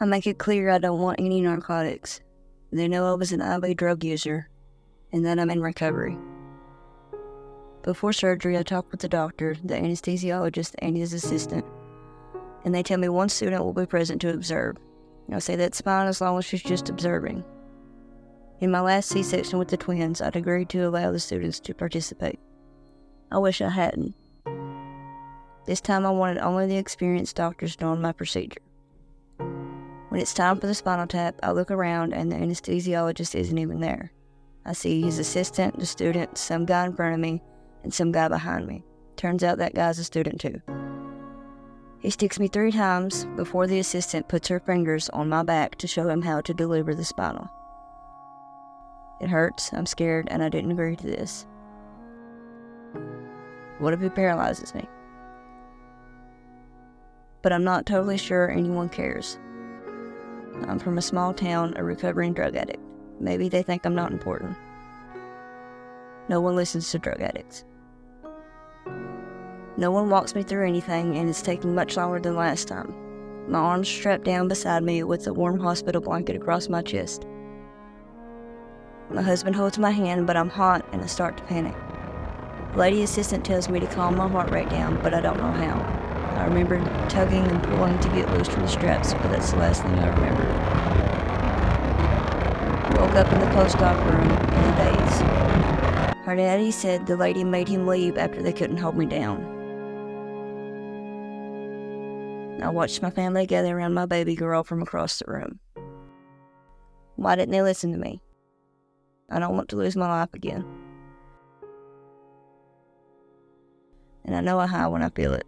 I make it clear I don't want any narcotics. They know I was an IV drug user and that I'm in recovery. Before surgery, I talk with the doctor, the anesthesiologist, and his assistant, and they tell me one student will be present to observe. I say that's fine as long as she's just observing. In my last C-section with the twins, I'd agreed to allow the students to participate. I wish I hadn't. This time I wanted only the experienced doctors doing my procedure. When it's time for the spinal tap, I look around and the anesthesiologist isn't even there. I see his assistant, the student, some guy in front of me, and some guy behind me. Turns out that guy's a student too. He sticks me 3 times before the assistant puts her fingers on my back to show him how to deliver the spinal. It hurts, I'm scared, and I didn't agree to this. What if he paralyzes me? But I'm not totally sure anyone cares. I'm from a small town, a recovering drug addict. Maybe they think I'm not important. No one listens to drug addicts. No one walks me through anything, and it's taking much longer than last time. My arm's strapped down beside me with a warm hospital blanket across my chest. My husband holds my hand, but I'm hot and I start to panic. The lady assistant tells me to calm my heart rate down, but I don't know how. I remember tugging and pulling to get loose from the straps, but that's the last thing I remember. Woke up in the post-op room in a daze. Her daddy said the lady made him leave after they couldn't hold me down. I watched my family gather around my baby girl from across the room. Why didn't they listen to me? I don't want to lose my life again. And I know a high when I feel it.